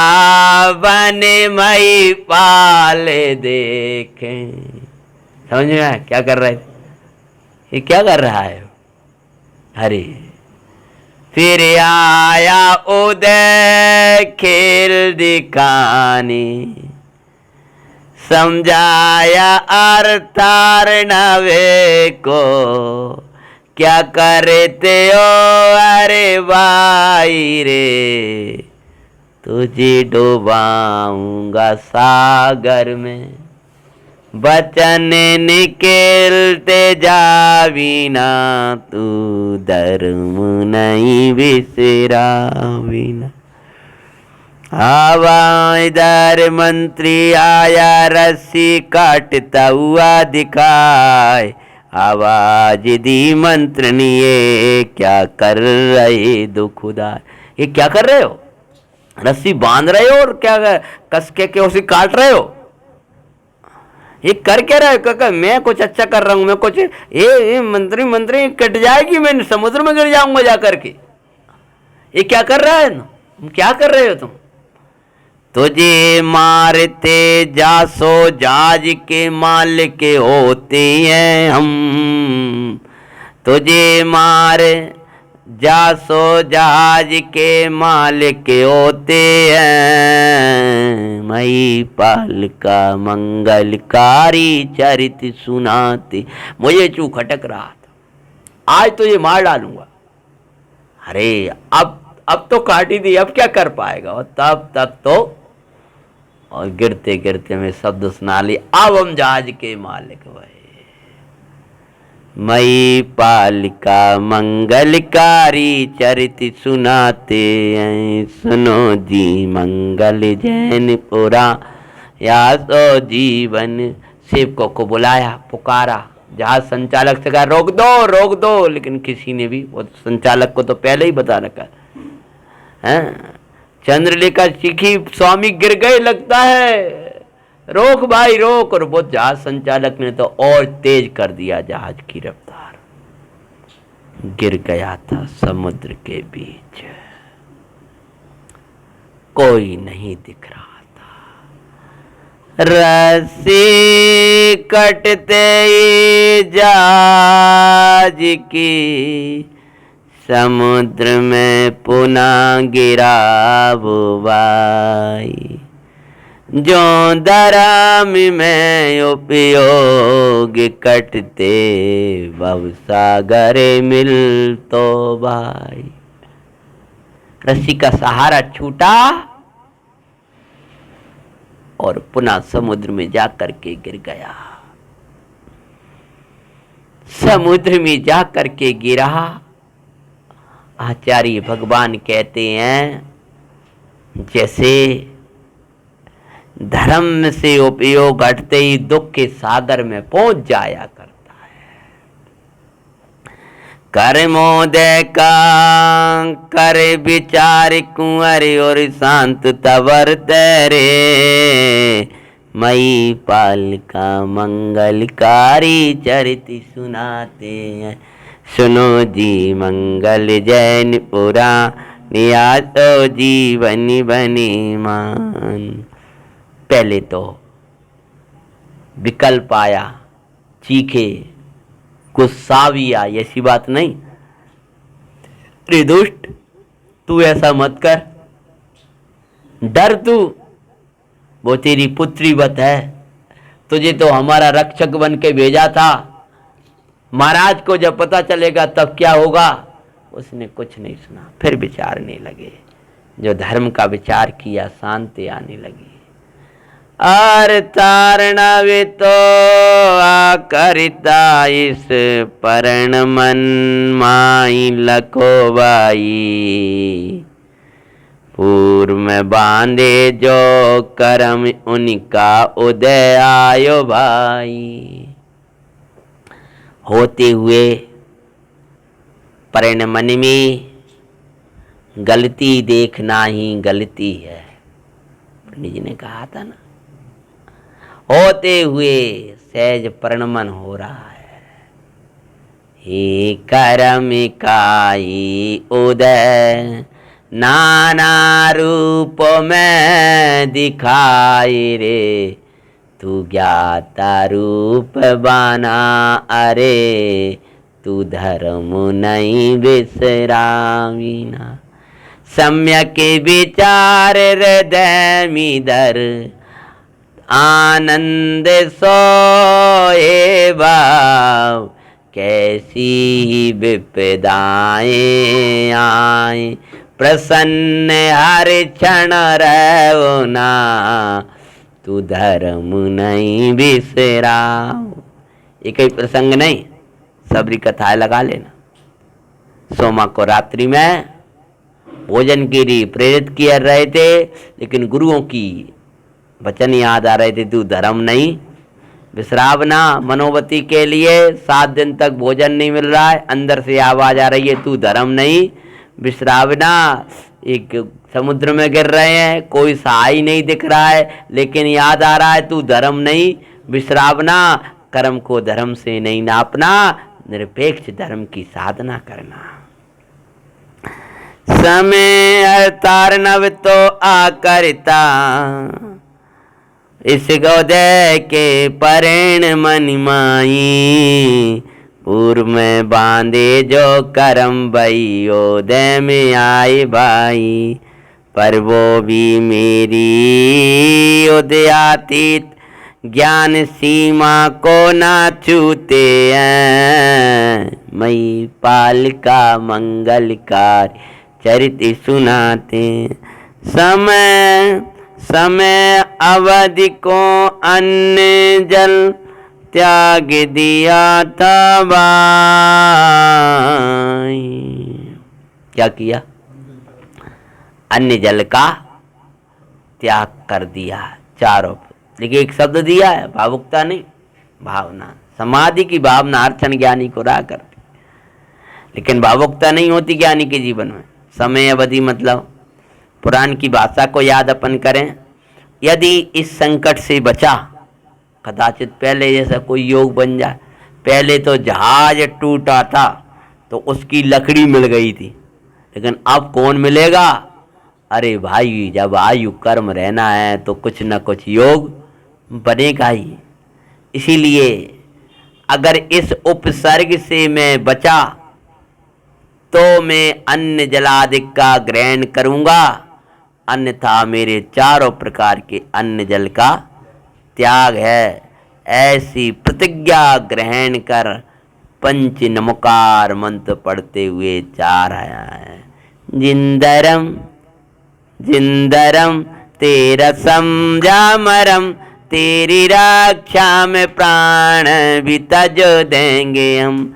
Speaker 1: बने मई पाले देखे। समझ में आया क्या कर रहे थे? ये क्या कर रहा है? अरे फिर आया उदय खेल दिखाने, समझाया अर्थार नवे को। क्या करते हो अरे भाई रे, तुझे डुबाऊंगा सागर में। बचन निकलते जावीना, तू धर्म नहीं बिसरावीना। आवा इधर मंत्री आया, रस्सी काटता हुआ दिखाए। आवाज दी मंत्रनी, ये क्या कर रहे दुखुदार? ये क्या कर रहे हो? रस्सी बांध रहे हो और क्या कस के उसे काट रहे हो? ये कर क्या रहे हो? काका मैं कुछ अच्छा कर रहा हूं, मैं कुछ ये मंत्री कट जाएगी, मैं समुद्र में गिर जाऊंगा जाकर के। ये क्या कर रहा है? क्या कर रहे हो तुम? तुझे मारते जासो जहाज के मालिक होते हैं हम। तुझे मार जासो जहाज के मालिक होते हैं। मई पाल का मंगलकारी चरित सुनाते। मुझे चू खटक रहा था, आज तो ये मार डालूंगा। अरे अब तो काट ही दी, अब क्या कर पाएगा? और तब तो और गिरते गिरते में शब्द सुना ली, अब हम जहाज के मालिक हुए। मई पालिका मंगलकारी चरित सुनाते हैं। सुनो जी मंगल जैनपुरा, या सो जीवन। सेवकों को बुलाया, पुकारा। जहाज संचालक से कहा रोक दो, लेकिन किसी ने भी, वो संचालक को तो पहले ही बता रखा है। चंद्रलेखा चीखी, स्वामी गिर गए लगता है, रोक भाई रोक। और वो जहाज संचालक ने तो और तेज कर दिया जहाज की रफ्तार। गिर गया था समुद्र के बीच, कोई नहीं दिख रहा था। रस्सी कटते ही जहाज की, समुद्र में पुनः गिरा वो भाई। जो धर्म में उपयोग कटते, भव सागर मिल तो भाई। रस्सी का सहारा छूटा और पुनः समुद्र में जाकर के गिर गया। समुद्र में जाकर के गिरा। आचार्य भगवान कहते हैं, जैसे धर्म से उपयोग हटते ही दुख के सागर में पहुंच जाया करता है। कर मोदय का कर विचार कुंवर, और शांत तवर तेरे। मई पाल का मंगलकारी चरित सुनाते हैं। सुनो जी मंगल जैनपुरा, निया तो जीवन बनी मान। पहले तो विकल्प आया, चीखे, गुस्सा भी आई, ऐसी बात नहीं। रे दुष्ट, तू ऐसा मत कर, डर तू, वो तेरी पुत्री वत है, तुझे तो हमारा रक्षक बन के भेजा था, महाराज को जब पता चलेगा तब क्या होगा। उसने कुछ नहीं सुना, फिर विचारने लगे। जो धर्म का विचार किया शांति आने लगी। और तारणा वे तो आकरिता इस परण मन माई लखोबाई, पूर्व में बांधे जो करम उनका उदय आयो भाई। होते हुए परण मन में गलती देखना ही गलती है, पंडित जी ने कहा था ना। होते हुए सहज परिणमन हो रहा है। हे करम काई उदय नाना रूप में दिखाई रे, तू ज्ञाता रूप बना अरे, तू धर्म नहीं बिसराविना। सम्यक विचार हृदय मिदर आनंद सोए भाव, कैसी विपदाएं आए प्रसन्न हर क्षण रहो ना, तू धर्म नहीं बिसराओ। एक ही प्रसंग नहीं, सबरी कथाएं लगा लेना। सोमा को रात्रि में भोजन के लिए प्रेरित किया रहे थे, लेकिन गुरुओं की वचन याद आ रहे थे, तू धर्म नहीं विश्रावना। मनोवती के लिए 7 दिन तक भोजन नहीं मिल रहा है, अंदर से आवाज आ रही है, तू धर्म नहीं विश्रावना। एक समुद्र में गिर रहे हैं, कोई सहाय नहीं दिख रहा है, लेकिन याद आ रहा है, तू धर्म नहीं विश्रावना। कर्म को धर्म से नहीं नापना, निरपेक्ष धर्म की साधना करना। समय तारनव तो आकरिता इस गोदय के परेण मनिमाई, पूर्व में बांधे जो करम भई ओदय में आए भाई। पर वो भी मेरी उदयातीत ज्ञान सीमा को ना छूते हैं, मई पालिका मंगलकार चरित सुनाते। समय समय अवधि को अन्न जल त्याग दिया था भाई। क्या किया? अन्न जल का त्याग कर दिया चारों। देखिए एक शब्द दिया है, भावुकता नहीं, भावना। समाधि की भावना अर्चन ज्ञानी को राह करती, लेकिन भावुकता नहीं होती ज्ञानी के जीवन में। समय अवधि मतलब पुराण की भाषा को याद अपन करें, यदि इस संकट से बचा, कदाचित पहले जैसा कोई योग बन जाए। पहले तो जहाज टूटा था तो उसकी लकड़ी मिल गई थी, लेकिन अब कौन मिलेगा? अरे भाई, जब आयु कर्म रहना है तो कुछ न कुछ योग बनेगा ही। इसीलिए अगर इस उपसर्ग से मैं बचा तो मैं अन्न जलादिक का ग्रहण करूंगा, अन्यथा मेरे चारों प्रकार के अन्न जल का त्याग है। ऐसी प्रतिज्ञा ग्रहण कर पंच नमकार मंत्र पढ़ते हुए चार आया है। जिंदरम जिंदरम तेरा समझामरम, तेरी रक्षा में प्राण भी तज देंगे हम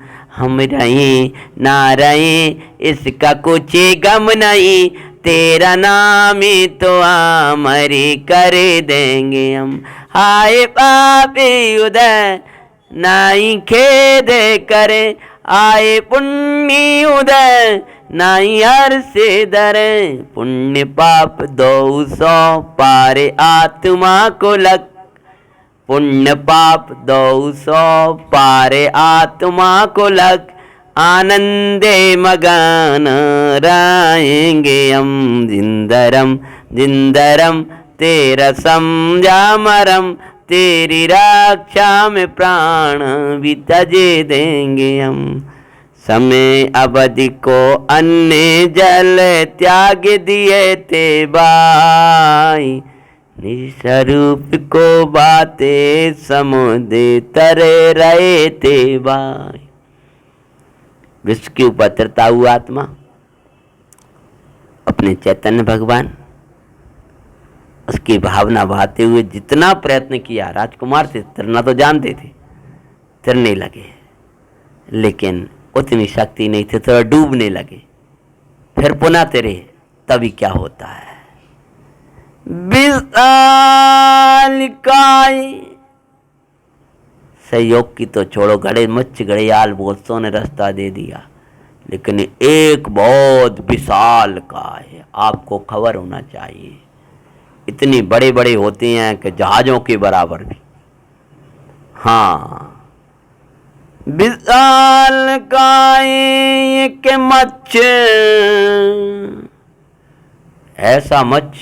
Speaker 1: रहे ना रहे इसका कुछ गम नहीं, तेरा नाम ही तो आमरी कर देंगे हम। हाय पापी उदय नाई खेद करे, आए पुण्य उदय नाई हर से डरे। पुण्य पाप 200 पारे आत्मा को लग, पुण्य पाप 200 पारे आत्मा को लग, आनंदे मगन रहेंगे हम। जिंदरम जिंदरम तेरा समझामरम, तेरी रक्षा में प्राण भी तजे देंगे हम। समय अवधि को अन्न जल त्याग दिए थे भाई, निस्वरूप को बातें समुद्र तरे रहे थे भाई। विश्व के ऊपर तरता हुआ आत्मा अपने चैतन्य भगवान उसकी भावना बहाते हुए जितना प्रयत्न किया, राजकुमार थे, तैरना तो जानते थे, तैरने लगे, लेकिन उतनी शक्ति नहीं थी तो डूबने लगे। फिर पुनः तैरे, तभी क्या होता है, विशालकाय। सहयोग की तो छोड़ो, गड़े मच्छ घड़ियाल बोस्तों ने रास्ता दे दिया, लेकिन एक बहुत विशाल काय, आपको खबर होना चाहिए, इतनी बड़े बड़े होते हैं कि जहाजों के बराबर भी। हाँ, विशाल काय के मच्छ, ऐसा मच्छ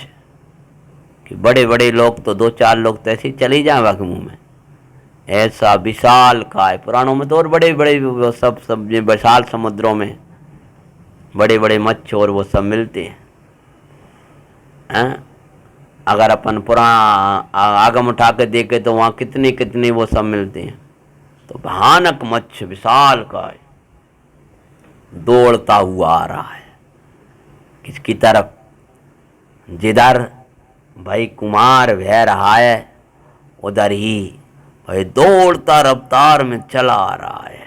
Speaker 1: कि बड़े बड़े लोग तो 2-4 लोग तो ऐसे ही चले जाए वाके मुंह में, ऐसा विशाल काय। पुराणों में तो और बड़े बड़े सब विशाल समुद्रों में बड़े बड़े मच्छ और वो सब मिलते हैं। अगर अपन पुराना आगम उठा के देखे तो वहाँ कितने कितने वो सब मिलते हैं। तो भयानक मच्छ विशाल काय दौड़ता हुआ आ रहा है किसकी तरफ, जिधर भाई कुमार बह रहा है उधर ही भाई दौड़ता रफ्तार में चला आ रहा है।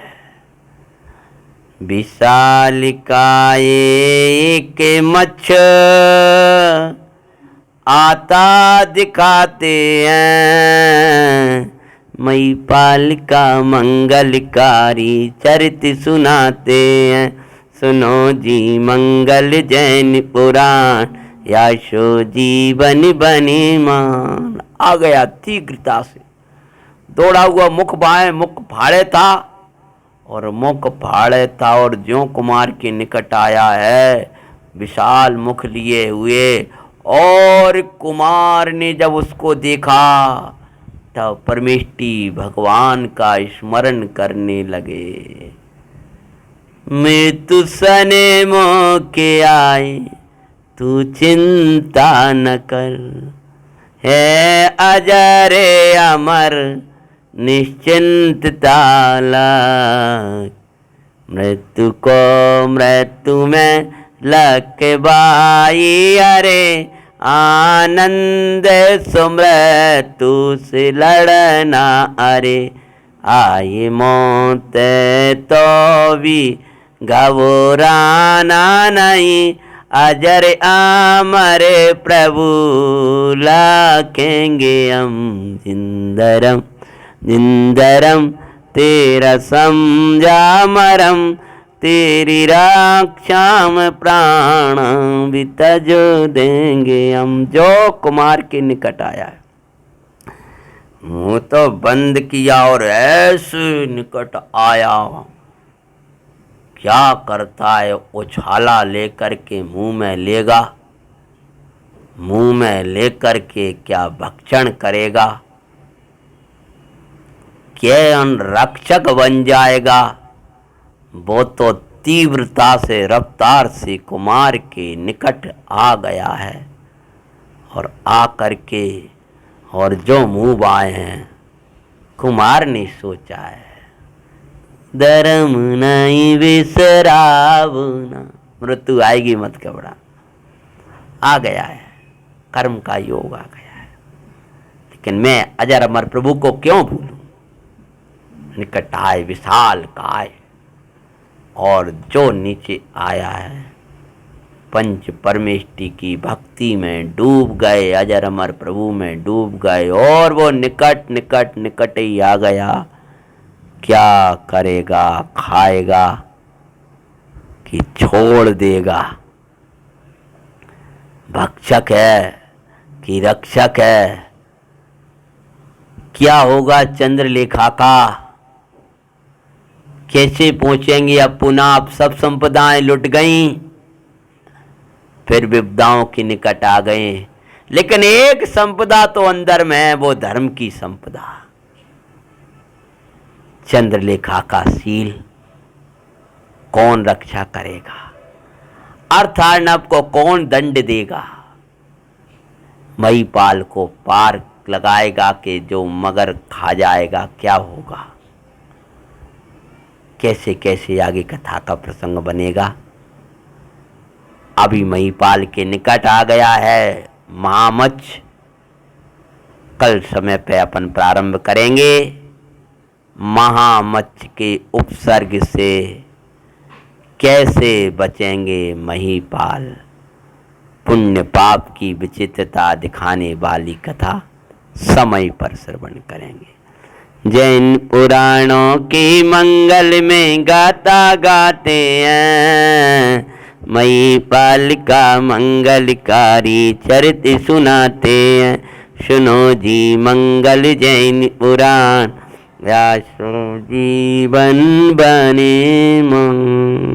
Speaker 1: विशालिकाय के मच्छ आता दिखाते हैं, मई पालिका मंगलकारी चरित सुनाते हैं। सुनो जी मंगल जैन पुराण, याशो जीवन बनी मान। आ गया तीव्रता से दौड़ा हुआ, मुख बाएं मुख फाड़े था और मुख फाड़े था और ज्यों कुमार के निकट आया है विशाल मुख लिए हुए, और कुमार ने जब उसको देखा तब परमेष्टि भगवान का स्मरण करने लगे। मृत्यु सने मौके आए तू चिंता न कर, है अजरे अमर निश्चिंत ताला। मृत्यु को मृत्यु में लग बाई, अरे आनंद सुमृत्यु से लड़ना। अरे आए मौत तो भी घबराना नहीं, अजर अमरे प्रभु लाखेंगे हम। जिंदरम जिंदरम तेरा समझा मरम, तेरी रक्षा में प्राण भी तज देंगे हम। जो कुमार के निकट आया है, मुंह तो बंद किया और ऐसे निकट आया, क्या करता है, उछाला लेकर के मुंह में लेगा, मुंह में लेकर के क्या भक्षण करेगा, क्या रक्षक बन जाएगा। वो तो तीव्रता से रफ्तार से कुमार के निकट आ गया है और आ करके और जो मुंह बाए हैं, कुमार ने सोचा है धर्म नहीं विसरावना, मृत्यु आएगी मत घबरा। आ गया है, कर्म का योग आ गया है, लेकिन मैं अजर अमर प्रभु को क्यों भूलूं। निकट आए विशाल काय और जो नीचे आया है पंच परमेष्टि की भक्ति में डूब गए, अजर अमर प्रभु में डूब गए और वो निकट निकट निकट ही आ गया। क्या करेगा, खाएगा कि छोड़ देगा, भक्षक है कि रक्षक है, क्या होगा चंद्रलेखा का, कैसे पहुंचेंगे अब पुनः। अब सब संपदाएं लुट गईं, फिर विपदाओं के निकट आ गए, लेकिन एक संपदा तो अंदर में है, वो धर्म की संपदा। चंद्रलेखा का सील कौन रक्षा करेगा, अर्थार्णव को कौन दंड देगा, महीपाल को पार लगाएगा कि जो मगर खा जाएगा, क्या होगा, कैसे कैसे आगे कथा का प्रसंग बनेगा। अभी महिपाल के निकट आ गया है। महामच्छ कल समय पे अपन प्रारंभ करेंगे। महामच्छ के उपसर्ग से कैसे बचेंगे महिपाल, पुण्य पाप की विचित्रता दिखाने वाली कथा समय पर श्रवण करेंगे। जैन पुराणों के मंगल में गाता गाते हैं, महिपाल का मंगलकारी चरित्र सुनाते हैं। सुनो जी मंगल जैन पुराण, या सुनो जीवन बने मंगल।